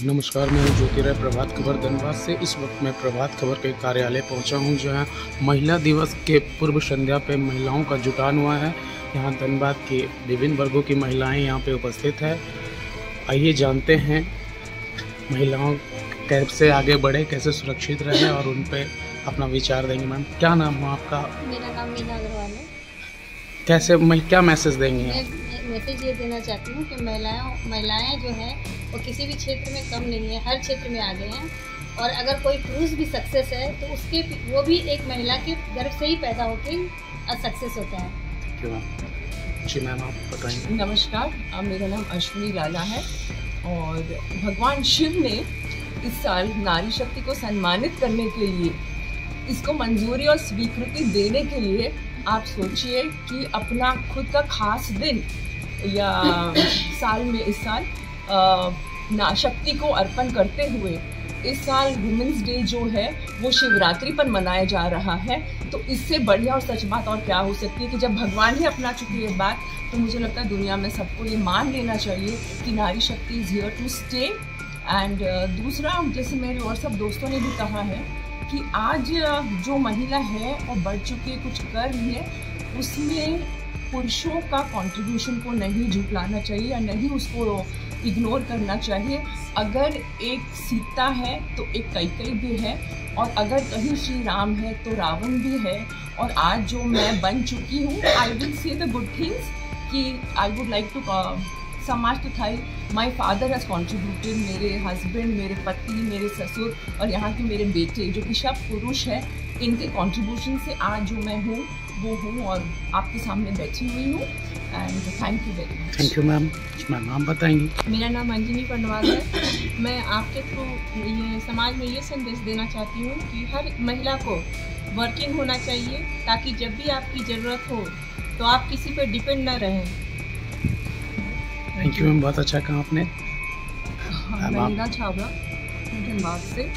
नमस्कार, मैं ज्योतिराय प्रभात खबर धनबाद से। इस वक्त मैं प्रभात खबर के कार्यालय पहुंचा हूं, जहां महिला दिवस के पूर्व संध्या पे महिलाओं का जुटान हुआ है। यहां धनबाद के विभिन्न वर्गों की महिलाएं यहां पे उपस्थित है। आइए जानते हैं महिलाओं कैसे आगे बढ़े, कैसे सुरक्षित रहे और उन पे अपना विचार देंगे। मैम, क्या नाम हो आपका? मेरा नाम मीना अग्रवाल है। कैसे क्या मैसेज देंगे? मैं मैसेज ये देना चाहती हूँ कि महिलाएं जो हैं वो किसी भी क्षेत्र में कम नहीं है, हर क्षेत्र में आगे हैं। और अगर कोई पुरुष भी सक्सेस है तो उसके वो भी एक महिला के गर्भ से ही पैदा होकर सक्सेस होता है। Thank you ma'am. जी मैम, आप बताएंगे। नमस्कार, मेरा नाम अश्विनी लाला है और भगवान शिव ने इस साल नारी शक्ति को सम्मानित करने के लिए, इसको मंजूरी और स्वीकृति देने के लिए आप सोचिए कि अपना खुद का खास दिन या साल में इस साल शक्ति को अर्पण करते हुए इस साल वुमेन्स डे जो है वो शिवरात्रि पर मनाया जा रहा है। तो इससे बढ़िया और सच बात और क्या हो सकती है कि जब भगवान ही अपना चुकी है बात, तो मुझे लगता है दुनिया में सबको ये मान लेना चाहिए कि नारी शक्ति is here to stay. And दूसरा, जैसे मेरे और सब दोस्तों ने भी कहा है कि आज जो महिला है और बढ़ चुकी है, कुछ कर रही है, उसमें पुरुषों का कंट्रीब्यूशन को नहीं झुकलाना चाहिए या नहीं उसको इग्नोर करना चाहिए। अगर एक सीता है तो एक कैकेयी भी है, और अगर कहीं श्री राम है तो रावण भी है। और आज जो मैं बन चुकी हूँ, I will say the good things कि आई वुड लाइक टू समाज to thank my father has contributed, मेरे हस्बैंड, मेरे पति, मेरे ससुर और यहाँ के मेरे बेटे जो कि सब पुरुष हैं, इनके कंट्रीब्यूशन से आज जो मैं हूँ वो हूँ और आपके सामने बैठी हुई हूँ। And thank you very much. Thank you ma'am. Ma'am, आप बताएंगी। मेरा नाम अंजनी पंडवाल है। मैं आपके थ्रू ये समाज में ये संदेश देना चाहती हूँ कि हर महिला को वर्किंग होना चाहिए, ताकि जब भी आपकी ज़रूरत हो तो आप किसी पर डिपेंड न रहें। थैंक यू मैम, बहुत अच्छा कहा आपने। मैं मीना छाबड़ा धनबाद से।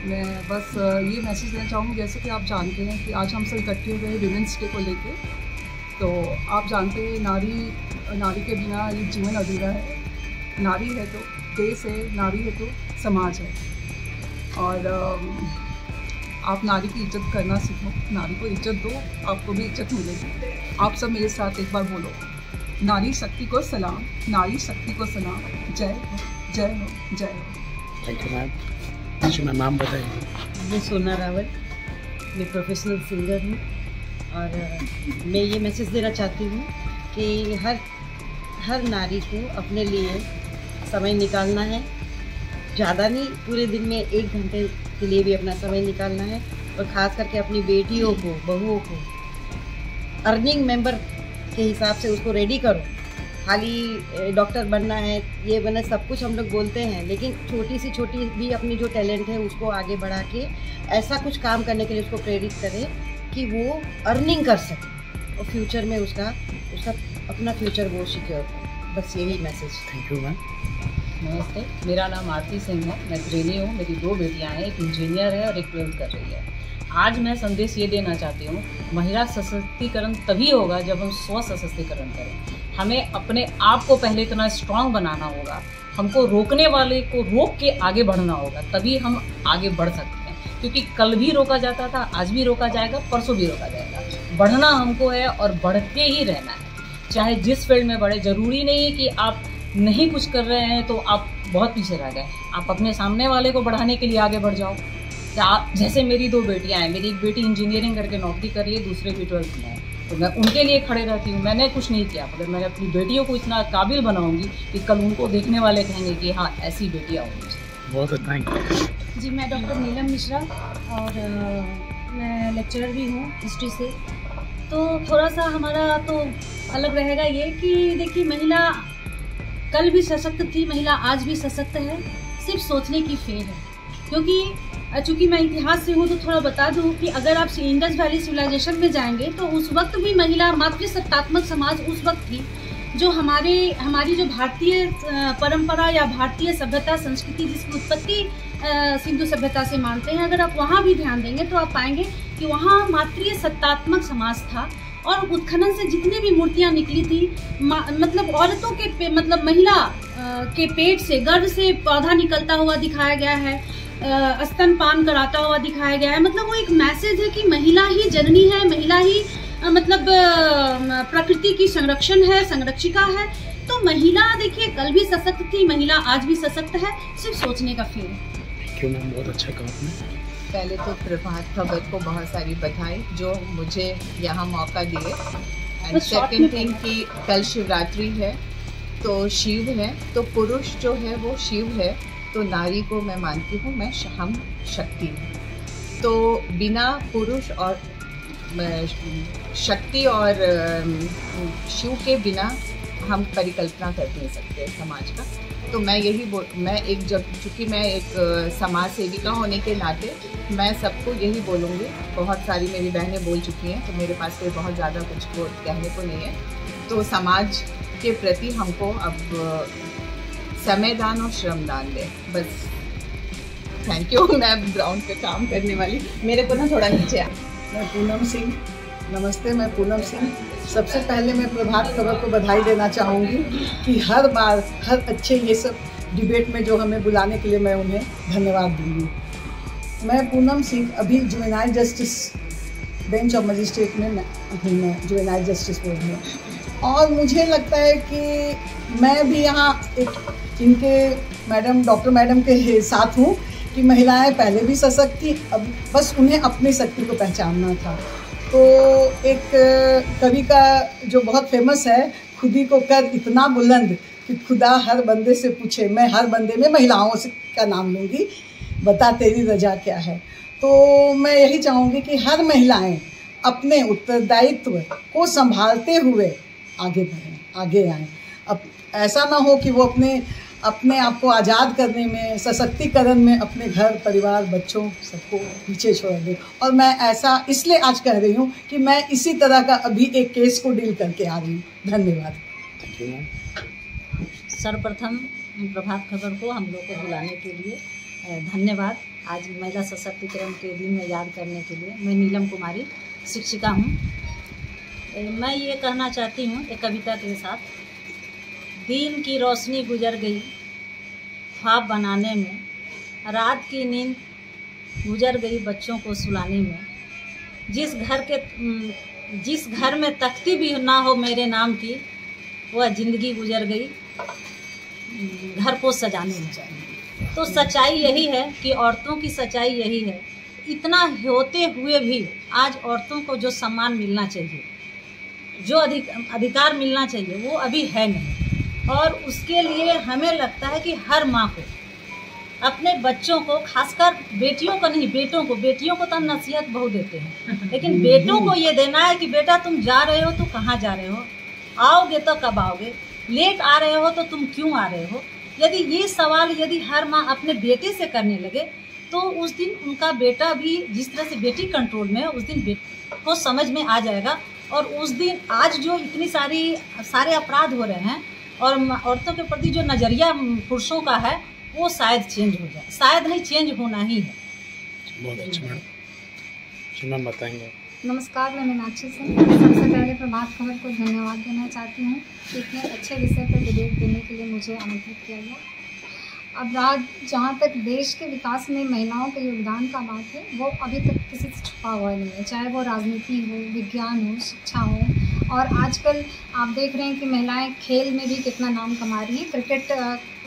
मैं बस ये मैसेज देना चाहूँगी, जैसे कि आप जानते हैं कि आज हम सब इकट्ठे हुए हैं विमेंस डे को लेके। तो आप जानते हैं नारी के बिना ये जीवन अधूरा है। नारी है तो देश है, नारी है तो समाज है। और आप नारी की इज्जत करना सीखो, नारी को इज्जत दो, आपको भी इज्जत मिलेगी। आप सब मेरे साथ एक बार बोलो, नारी शक्ति को सलाम, नारी शक्ति को सलाम। जय हो, जय हो, जय हो। Thank you ma'am. जी मैम, आप बताएंगे। मैं सोना रावल, मैं प्रोफेशनल सिंगर हूँ और मैं ये मैसेज देना चाहती हूँ कि हर नारी को अपने लिए समय निकालना है। ज़्यादा नहीं, पूरे दिन में 1 घंटे के लिए भी अपना समय निकालना है। और ख़ास करके अपनी बेटियों को, बहुओं को अर्निंग मेंबर के हिसाब से उसको रेडी करो। खाली डॉक्टर बनना है, ये बनना, सब कुछ हम लोग बोलते हैं, लेकिन छोटी भी अपनी जो टैलेंट है उसको आगे बढ़ा के ऐसा कुछ काम करने के लिए उसको प्रेरित करें कि वो अर्निंग कर सके और फ्यूचर में उसका अपना फ्यूचर वो सिक्योर करे। बस यही मैसेज। Thank you ma'am. नमस्ते, मेरा नाम आरती सिंह है। मैं गृहिणी हूँ। मेरी 2 बेटियाँ हैं, एक इंजीनियर है और एक 12th कर रही है। आज मैं संदेश ये देना चाहती हूँ, महिला सशक्तिकरण तभी होगा जब हम स्व सशक्तिकरण करें। हमें अपने आप को पहले इतना स्ट्रांग बनाना होगा, हमको रोकने वाले को रोक के आगे बढ़ना होगा, तभी हम आगे बढ़ सकते हैं। क्योंकि कल भी रोका जाता था, आज भी रोका जाएगा, परसों भी रोका जाएगा। बढ़ना हमको है और बढ़ते ही रहना है, चाहे जिस फील्ड में बढ़े। ज़रूरी नहीं है कि आप नहीं कुछ कर रहे हैं तो आप बहुत पीछे रह गए। आप अपने सामने वाले को बढ़ाने के लिए आगे बढ़ जाओ। जैसे मेरी 2 बेटियां हैं, मेरी एक बेटी इंजीनियरिंग करके नौकरी कर रही है, दूसरे की 12th में है, तो मैं उनके लिए खड़े रहती हूँ। मैंने कुछ नहीं किया, मगर मैंने अपनी बेटियों को इतना काबिल बनाऊंगी कि कल उनको देखने वाले कहेंगे कि हाँ, ऐसी बेटियाँ होंगी। बहुत थैंक यू जी, मैं डॉक्टर नीलम मिश्रा और मैं लेक्चरर भी हूँ हिस्ट्री से। तो थोड़ा सा हमारा तो अलग रहेगा ये कि देखिए, महिला कल भी सशक्त थी, महिला आज भी सशक्त है, सिर्फ सोचने की फेर है। क्योंकि चूँकि मैं इतिहास से हूँ तो थोड़ा बता दूँ कि अगर आप इंडस वैली सिविलाइजेशन में जाएंगे तो उस वक्त भी महिला मातृसत्तात्मक समाज उस वक्त थी, जो हमारी जो भारतीय परंपरा या भारतीय सभ्यता संस्कृति जिसकी उत्पत्ति सिंधु सभ्यता से मानते हैं, अगर आप वहाँ भी ध्यान देंगे तो आप पाएंगे कि वहाँ मातृसत्तात्मक समाज था। और उत्खनन से जितनी भी मूर्तियां निकली थी, मतलब औरतों के मतलब महिला के पेट से, गर्भ से पौधा निकलता हुआ दिखाया गया है, स्तनपान कराता हुआ दिखाया गया है। मतलब वो एक मैसेज है कि महिला ही जननी है, महिला ही मतलब प्रकृति की संरक्षण है, संरक्षिका है। तो महिला देखिए कल भी सशक्त थी, महिला आज भी सशक्त है, सिर्फ सोचने का फेर है। क्यों मैम, बहुत अच्छा कहा आपने। पहले तो प्रभात खबर को बहुत सारी बधाई जो मुझे यहाँ मौका दिए। एंड सेकंड थिंग कि कल शिवरात्रि है, तो शिव है, तो पुरुष जो है वो शिव है, तो नारी को मैं मानती हूँ, हम शक्ति हूँ। तो बिना पुरुष और शक्ति और शिव के बिना हम परिकल्पना कर नहीं सकते समाज का। तो मैं चूँकि मैं एक समाज सेविका होने के नाते मैं सबको यही बोलूँगी। बहुत सारी मेरी बहनें बोल चुकी हैं, तो मेरे पास कोई बहुत ज़्यादा कुछ कहने को नहीं है। तो समाज के प्रति हमको अब समय दान और श्रम दान दें, बस। Thank you. मैं ग्राउंड पे काम करने वाली, मेरे को ना थोड़ा नीचे आ। मैं पूनम सिंह, नमस्ते, मैं पूनम सिंह। सबसे पहले मैं प्रभात खबर को बधाई देना चाहूँगी कि हर बार हर अच्छे ये सब डिबेट में जो हमें बुलाने के लिए मैं उन्हें धन्यवाद दूँगी। मैं पूनम सिंह अभी juvenile justice bench of magistrate में मैं जुवेनाइल जस्टिस बोर्ड में, और मुझे लगता है कि मैं भी यहाँ एक इनके डॉक्टर मैडम के साथ हूँ कि महिलाएं पहले भी सशक्त थी, अब बस उन्हें अपनी शक्ति को पहचानना था। तो एक कवि का जो बहुत फेमस है, खुदी को कर इतना बुलंद कि खुदा हर बंदे से पूछे, मैं हर बंदे में महिलाओं से का नाम लूँगी, बता तेरी रजा क्या है। तो मैं यही चाहूँगी कि हर महिलाएं अपने उत्तरदायित्व को संभालते हुए आगे बढ़ें, आगे आएँ। अब ऐसा ना हो कि वो अपने आप को आज़ाद करने में, सशक्तिकरण में अपने घर परिवार बच्चों सबको पीछे छोड़ दें। और मैं ऐसा इसलिए आज कह रही हूँ कि मैं इसी तरह का अभी एक केस को डील करके आ रही हूँ। धन्यवाद। सर्वप्रथम प्रभात खबर को हम लोग को बुलाने के लिए धन्यवाद। आज महिला सशक्तिकरण के दिन में याद करने के लिए। मैं नीलम कुमारी शिक्षिका हूँ। मैं ये कहना चाहती हूँ एक कविता के साथ। दिन की रोशनी गुजर गई ख्वाब बनाने में, रात की नींद गुजर गई बच्चों को सुलाने में, जिस घर में तख्ती भी ना हो मेरे नाम की, वह जिंदगी गुजर गई घर को सजाने में। तो सच्चाई यही है कि औरतों की सच्चाई यही है। इतना होते हुए भी आज औरतों को जो सम्मान मिलना चाहिए, जो अधिकार मिलना चाहिए, वो अभी है नहीं। और उसके लिए हमें लगता है कि हर माँ को अपने बच्चों को, खासकर बेटियों को नहीं, बेटियों को तो हम नसीहत बहुत देते हैं, लेकिन बेटों को ये देना है कि बेटा तुम जा रहे हो तो कहाँ जा रहे हो, आओगे तो कब आओगे, लेट आ रहे हो तो तुम क्यों आ रहे हो। यदि ये सवाल यदि हर माँ अपने बेटे से करने लगे तो उस दिन उनका बेटा भी, जिस तरह से बेटी कंट्रोल में है, उस दिन बेटे को समझ में आ जाएगा। और उस दिन आज जो इतनी सारे अपराध हो रहे हैं और औरतों के प्रति जो नज़रिया पुरुषों का है, वो शायद चेंज हो जाए, शायद नहीं चेंज होना ही है। बहुत अच्छा मैडम, मैम बताएंगे। नमस्कार, मैं मीनाक्षी सिंह। सबसे पहले प्रभात खबर को धन्यवाद देना चाहती हूँ कि इतने अच्छे विषय पर डिबेट देने के लिए मुझे आमंत्रित किया गया। अब जहाँ तक देश के विकास में महिलाओं के योगदान का बात है, वो अभी तक किसी से छुपा हुआ नहीं है, चाहे वो राजनीति हो, विज्ञान हो, शिक्षा हो। और आजकल आप देख रहे हैं कि महिलाएं खेल में भी कितना नाम कमा रही हैं। क्रिकेट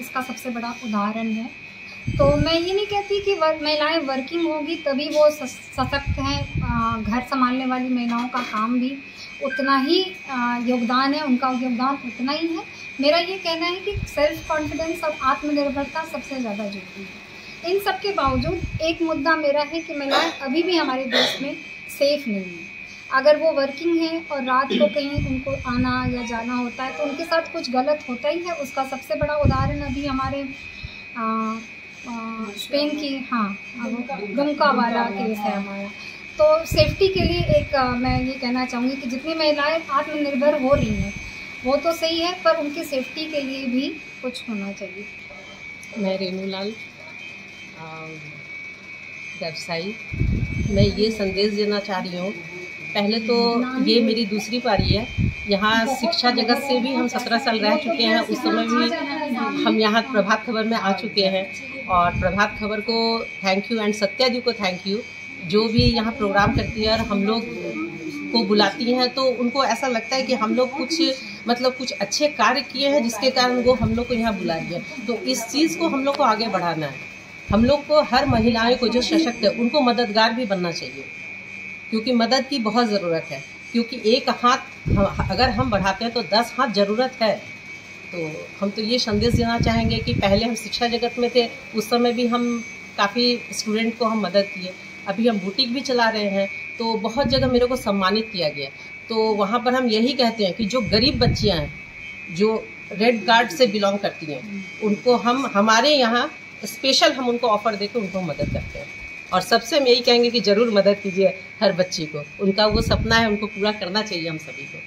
इसका सबसे बड़ा उदाहरण है। तो मैं ये नहीं कहती कि महिलाएं वर्किंग होगी तभी वो सशक्त हैं। घर संभालने वाली महिलाओं का काम भी उतना ही योगदान है, उनका योगदान उतना ही है। मेरा ये कहना है कि सेल्फ कॉन्फिडेंस और आत्मनिर्भरता सबसे ज़्यादा जरूरी है। इन सब के बावजूद एक मुद्दा मेरा है कि महिलाएं अभी भी हमारे देश में सेफ नहीं हैं। अगर वो वर्किंग है और रात को कहीं उनको आना या जाना होता है तो उनके साथ कुछ गलत होता ही है। उसका सबसे बड़ा उदाहरण अभी हमारे स्पेन की दुमका वाला केस है हमारा। तो सेफ्टी के लिए मैं ये कहना चाहूँगी कि जितनी महिलाएं आत्मनिर्भर हो रही हैं वो तो सही है, पर उनकी सेफ्टी के लिए भी कुछ होना चाहिए। मैं रेणुलाल, व्यवसायी। मैं ये संदेश देना चाह रही हूँ, पहले तो ये मेरी दूसरी पारी है। यहाँ शिक्षा जगत से भी हम 17 साल रह चुके हैं। उस समय भी हम यहाँ प्रभात खबर में आ चुके हैं और प्रभात खबर को थैंक यू एंड सत्या दी को थैंक यू, जो भी यहाँ प्रोग्राम करती है और हम लोग को बुलाती हैं तो उनको ऐसा लगता है कि हम लोग कुछ अच्छे कार्य किए हैं जिसके कारण वो हम लोग को यहाँ बुला रही है। तो इस चीज़ को हम लोग को आगे बढ़ाना है। हम लोग को हर महिलाएं को जो सशक्त है उनको मददगार भी बनना चाहिए, क्योंकि मदद की बहुत ज़रूरत है। क्योंकि एक हाथ अगर हम बढ़ाते हैं तो 10 हाथ ज़रूरत है। तो हम तो ये संदेश देना चाहेंगे कि पहले हम शिक्षा जगत में थे, उस समय भी हम काफ़ी स्टूडेंट को हम मदद किए। अभी हम बुटीक भी चला रहे हैं तो बहुत जगह मेरे को सम्मानित किया गया। तो वहाँ पर हम यही कहते हैं कि जो गरीब बच्चियाँ हैं, जो रेड कार्ड से बिलोंग करती हैं, उनको हम हमारे यहाँ स्पेशल हम उनको ऑफर देकर उनको मदद करते हैं। और सबसे हम यही कहेंगे कि ज़रूर मदद कीजिए हर बच्ची को, उनका वो सपना है उनको पूरा करना चाहिए हम सभी को।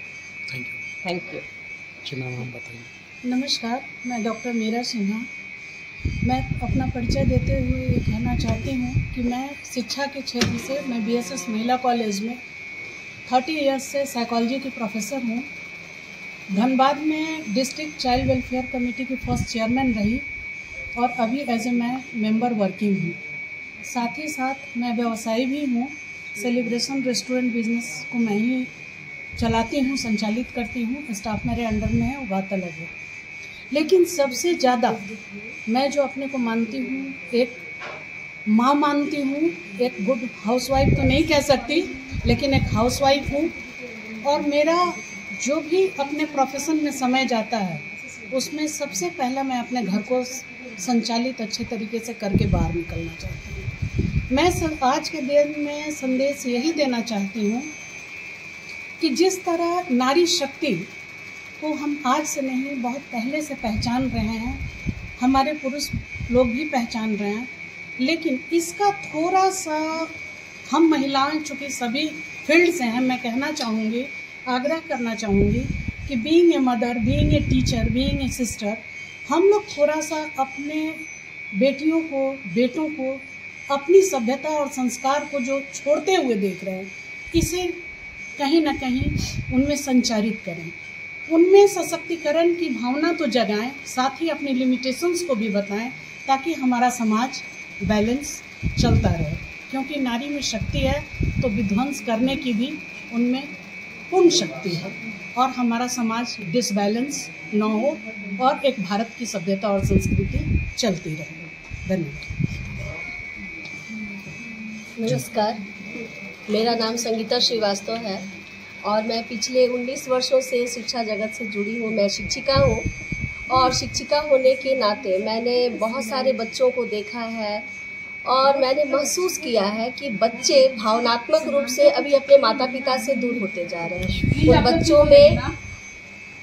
Thank you. जी मैम, हम बताइए। नमस्कार, मैं डॉक्टर मीरा सिन्हा। मैं अपना परिचय देते हुए ये कहना चाहती हूँ कि मैं शिक्षा के क्षेत्र से मैं BSS महिला कॉलेज में 30 इयर्स से साइकोलॉजी की प्रोफेसर हूँ। धनबाद में डिस्ट्रिक्ट चाइल्ड वेलफेयर कमेटी की फर्स्ट चेयरमैन रही और अभी एज ए मैं मेंबर वर्किंग हूँ। साथ ही साथ मैं व्यवसायी भी हूँ। सेलिब्रेशन रेस्टोरेंट बिजनेस को मैं ही चलाती हूँ, संचालित करती हूँ। स्टाफ मेरे अंडर में है, वो बात अलग है। लेकिन सबसे ज़्यादा मैं जो अपने को मानती हूँ, एक माँ मानती हूँ। एक गुड हाउसवाइफ तो नहीं कह सकती, लेकिन एक हाउसवाइफ हूँ। और मेरा जो भी अपने प्रोफेशन में समय जाता है उसमें सबसे पहला मैं अपने घर को संचालित अच्छे तरीके से करके बाहर निकलना चाहती हूँ। मैं आज के दिन में संदेश यही देना चाहती हूँ कि जिस तरह नारी शक्ति को हम आज से नहीं बहुत पहले से पहचान रहे हैं, हमारे पुरुष लोग भी पहचान रहे हैं, लेकिन इसका थोड़ा सा हम महिलाएं चूँकि सभी फील्ड से हैं, मैं कहना चाहूँगी, आग्रह करना चाहूँगी कि being a mother, being a teacher, being a sister, हम लोग थोड़ा सा अपने बेटियों को, बेटों को अपनी सभ्यता और संस्कार को जो छोड़ते हुए देख रहे हैं, इसे कहीं ना कहीं उनमें संचारित करें। उनमें सशक्तिकरण की भावना तो जगाएं, साथ ही अपनी लिमिटेशंस को भी बताएं, ताकि हमारा समाज बैलेंस चलता रहे। क्योंकि नारी में शक्ति है तो विध्वंस करने की भी उनमें पूर्ण शक्ति है, और हमारा समाज डिसबैलेंस न हो और एक भारत की सभ्यता और संस्कृति चलती रहे। धन्यवाद। नमस्कार, मेरा नाम संगीता श्रीवास्तव है और मैं पिछले 19 वर्षों से शिक्षा जगत से जुड़ी हूँ। मैं शिक्षिका हूँ और शिक्षिका होने के नाते मैंने बहुत सारे बच्चों को देखा है और मैंने महसूस किया है कि बच्चे भावनात्मक रूप से अभी अपने माता पिता से दूर होते जा रहे हैं।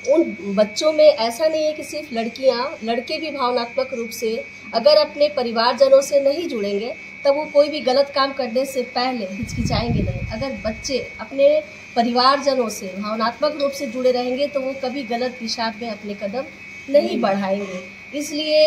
उन बच्चों में ऐसा नहीं है कि सिर्फ लड़कियाँ, लड़के भी भावनात्मक रूप से अगर अपने परिवारजनों से नहीं जुड़ेंगे तब वो कोई भी गलत काम करने से पहले हिचकिचाएंगे नहीं। अगर बच्चे अपने परिवारजनों से भावनात्मक रूप से जुड़े रहेंगे तो वो कभी गलत दिशा में अपने कदम नहीं बढ़ाएंगे। इसलिए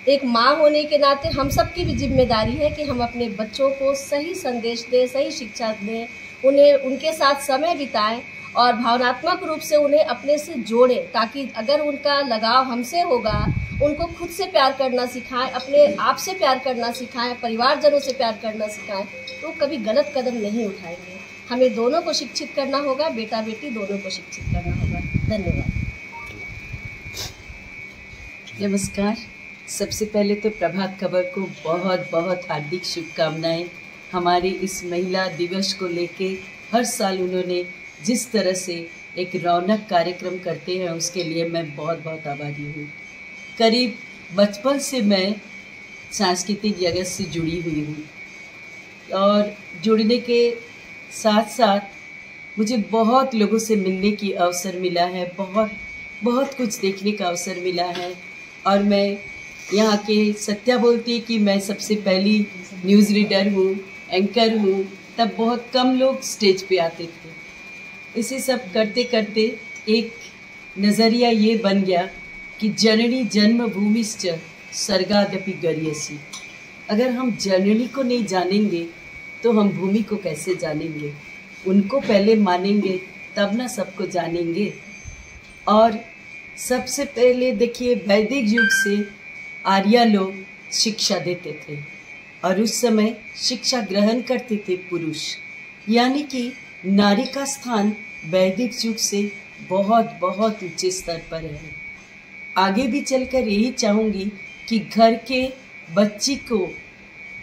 एक माँ होने के नाते हम सबकी भी जिम्मेदारी है कि हम अपने बच्चों को सही संदेश दें, सही शिक्षा दें, उन्हें उनके साथ समय बिताएं और भावनात्मक रूप से उन्हें अपने से जोड़ें, ताकि अगर उनका लगाव हमसे होगा, उनको खुद से प्यार करना सिखाएं, अपने आप से प्यार करना सिखाएं, परिवारजनों से प्यार करना सिखाएं, तो कभी गलत कदम नहीं उठाएंगे। हमें दोनों को शिक्षित करना होगा, बेटा बेटी दोनों को शिक्षित करना होगा। धन्यवाद। नमस्कार, सबसे पहले तो प्रभात खबर को बहुत बहुत हार्दिक शुभकामनाएं। हमारे इस महिला दिवस को लेके हर साल उन्होंने जिस तरह से एक रौनक कार्यक्रम करते हैं उसके लिए मैं बहुत बहुत आभारी हूँ। करीब बचपन से मैं सांस्कृतिक जगत से जुड़ी हुई हूँ और जुड़ने के साथ साथ मुझे बहुत लोगों से मिलने की अवसर मिला है, बहुत कुछ देखने का अवसर मिला है। और मैं यहाँ के सत्या बोलती है कि मैं सबसे पहली न्यूज़ रीडर हूँ, एंकर हूँ, तब बहुत कम लोग स्टेज पे आते थे। इसे सब करते करते एक नज़रिया ये बन गया कि जननी जन्मभूमिश्च स्वर्गादपि गरीयसी। अगर हम जननी को नहीं जानेंगे तो हम भूमि को कैसे जानेंगे। उनको पहले मानेंगे तब ना सबको जानेंगे। और सबसे पहले देखिए, वैदिक युग से आर्य लोग शिक्षा देते थे और उस समय शिक्षा ग्रहण करते थे पुरुष, यानी कि नारी का स्थान वैदिक युग से बहुत बहुत ऊंचे स्तर पर है। आगे भी चलकर यही चाहूँगी कि घर के बच्ची को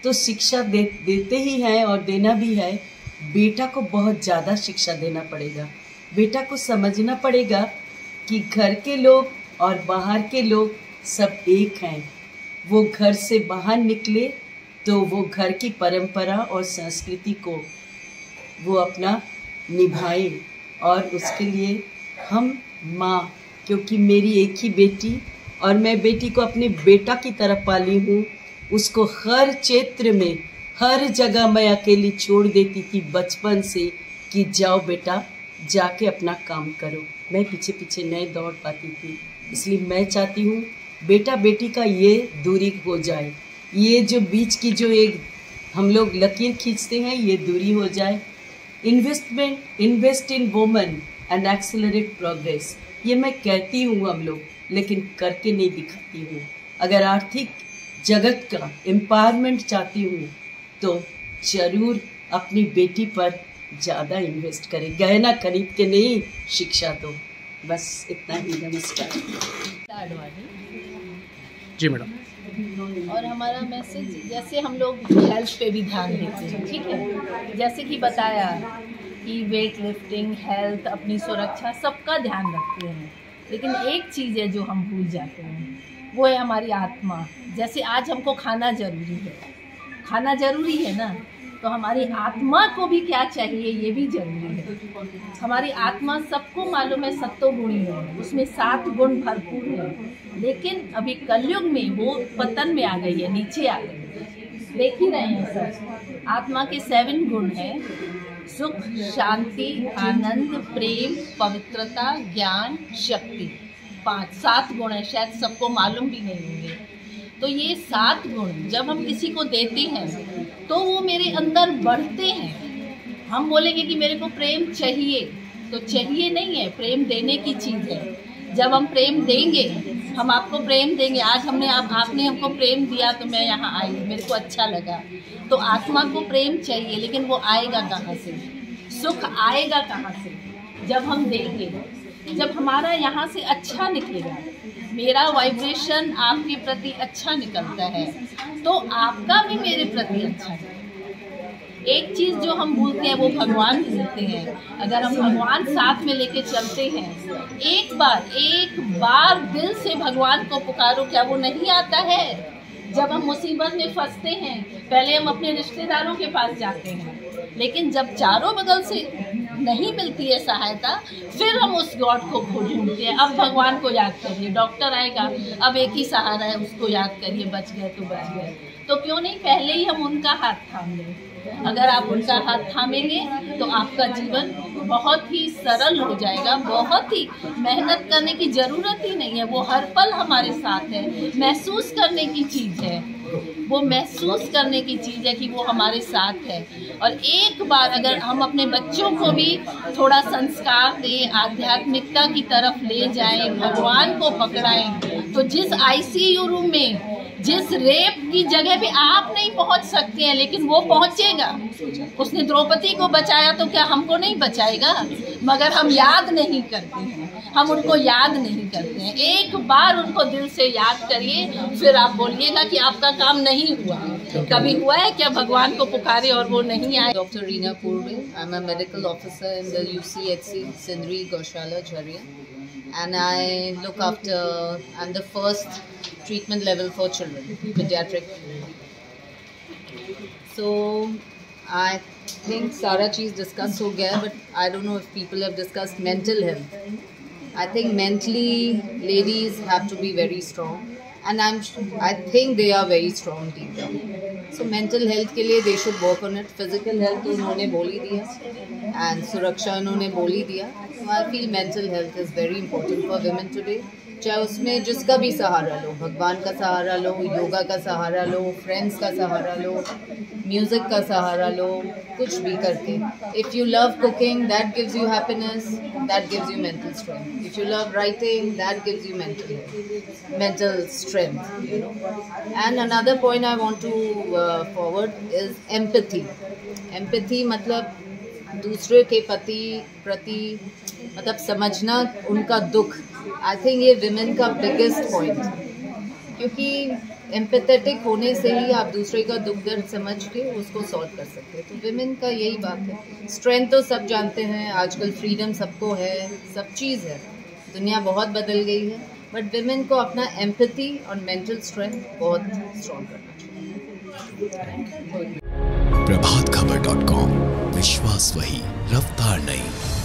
तो शिक्षा देते ही हैं और देना भी है, बेटा को बहुत ज़्यादा शिक्षा देना पड़ेगा। बेटा को समझना पड़ेगा कि घर के लोग और बाहर के लोग सब एक हैं। वो घर से बाहर निकले तो वो घर की परंपरा और संस्कृति को वो अपना निभाए, और उसके लिए हम माँ, क्योंकि मेरी एक ही बेटी और मैं बेटी को अपने बेटा की तरह पाली हूँ, उसको हर क्षेत्र में हर जगह मैं अकेली छोड़ देती थी बचपन से कि जाओ बेटा जाके अपना काम करो। मैं पीछे पीछे नहीं दौड़ पाती थी, इसलिए मैं चाहती हूँ बेटा बेटी का ये दूरी हो जाए, ये जो बीच की जो एक हम लोग लकीर खींचते हैं ये दूरी हो जाए। Invest in women and accelerate progress, ये मैं कहती हूँ हम लोग, लेकिन करके नहीं दिखाती हूँ। अगर आर्थिक जगत का एम्पावरमेंट चाहती हूँ तो जरूर अपनी बेटी पर ज़्यादा इन्वेस्ट करें, गहना खरीद के नहीं, शिक्षा दो। बस इतना ही, नमस्कार। जी मैडम। और हमारा मैसेज, जैसे हम लोग हेल्थ पे भी ध्यान देते हैं, ठीक है, जैसे कि बताया कि वेट लिफ्टिंग, हेल्थ, अपनी सुरक्षा, सबका ध्यान रखते हैं, लेकिन एक चीज़ है जो हम भूल जाते हैं, वो है हमारी आत्मा। जैसे आज हमको खाना ज़रूरी है, खाना ज़रूरी है ना, तो हमारी आत्मा को भी क्या चाहिए ये भी ज़रूरी है। हमारी आत्मा सबको मालूम है सत्वगुणी है, उसमें 7 गुण भरपूर है, लेकिन अभी कलयुग में वो पतन में आ गई है, नीचे आ गई है। देख ही रहे हैं सर, आत्मा के 7 गुण हैं: सुख, शांति, आनंद, प्रेम, पवित्रता, ज्ञान, शक्ति। 7 गुण है, शायद सबको मालूम भी नहीं होंगे। तो ये 7 गुण जब हम किसी को देते हैं तो वो मेरे अंदर बढ़ते हैं। हम बोलेंगे कि मेरे को प्रेम चाहिए, तो चाहिए नहीं है, प्रेम देने की चीज़ है। जब हम प्रेम देंगे, हम आपको प्रेम देंगे, आज आपने हमको प्रेम दिया तो मैं यहाँ आई, मेरे को अच्छा लगा, तो आत्मा को प्रेम चाहिए, लेकिन वो आएगा कहाँ से? सुख आएगा कहाँ से? जब हम देंगे, जब हमारा यहाँ से अच्छा निकलेगा, मेरा वाइब्रेशन आपके प्रति अच्छा निकलता है, तो आपका भी मेरे प्रति अच्छा है। एक चीज़ जो हम भूलते हैं वो भगवान भूलते हैं। अगर हम भगवान साथ में लेके चलते हैं, एक बार दिल से भगवान को पुकारो, क्या वो नहीं आता है? जब हम मुसीबत में फंसते हैं, पहले हम अपने रिश्तेदारों के पास जाते हैं, लेकिन जब चारों बगल से नहीं मिलती है सहायता, फिर हम उस गॉड को ढूंढते हैं। अब भगवान को याद करिए, डॉक्टर आएगा, अब एक ही सहारा है, उसको याद करिए, बच गए तो बच गए। तो क्यों नहीं पहले ही हम उनका हाथ थाम लें? अगर आप उनका हाथ थामेंगे तो आपका जीवन बहुत ही सरल हो जाएगा, बहुत ही मेहनत करने की ज़रूरत ही नहीं है, वो हर पल हमारे साथ है। महसूस करने की चीज़ है, वो महसूस करने की चीज़ है कि वो हमारे साथ है। और एक बार अगर हम अपने बच्चों को भी थोड़ा संस्कार दें, आध्यात्मिकता की तरफ ले जाएं, भगवान को पकड़ाएं, तो जिस ICU रूम में, जिस रेप की जगह पे आप नहीं पहुंच सकते हैं, लेकिन वो पहुंचेगा। उसने द्रौपदी को बचाया, तो क्या हमको नहीं बचाएगा? मगर हम याद नहीं करते हैं, हम उनको याद नहीं करते हैं। एक बार उनको दिल से याद करिए, फिर आप बोलिएगा कि आपका काम नहीं हुआ। कभी हुआ है क्या भगवान को पुकारे और वो नहीं आए? Doctor Reena Purve, I am a medical officer in the UCHC Sindri Goshala Jharia, and I look after, I'm the first treatment level for children, pediatric. So I think सारा चीज़ डिस्कस हो गया, but I don't know if people have discussed mental health. I think mentally ladies have to be very strong, and I think they are very strong deep down. So mental health के लिए they should work on it. Physical health तो उन्होंने बोल ही दिया, and सुरक्षा उन्होंने बोल ही दिया. So I feel mental health is very important for women today. चाहे उसमें जिसका भी सहारा लो, भगवान का सहारा लो, योगा का सहारा लो, फ्रेंड्स का सहारा लो, म्यूज़िक का सहारा लो, कुछ भी करके। If you love cooking, that gives you happiness, that gives you mental strength. If you love writing, that gives you mental strength, you know. And another point I want to forward is empathy. Empathy मतलब दूसरे के प्रति मतलब समझना उनका दुख। I think ये women का बिगेस्ट पॉइंट, क्योंकि एम्पैथेटिक होने से ही आप दूसरे का दुख दर्द समझ के उसको सॉल्व कर सकते हैं। तो विमेन का यही बात है। स्ट्रेंथ तो सब जानते हैं, आजकल फ्रीडम सबको है, सब चीज़ है, दुनिया बहुत बदल गई है, बट विमेन को अपना एम्पैथी और मेंटल स्ट्रेंथ बहुत स्ट्रॉन्ग करना चाहिए। प्रभातखबर.com, विश्वास वही, रफ्तार नहीं।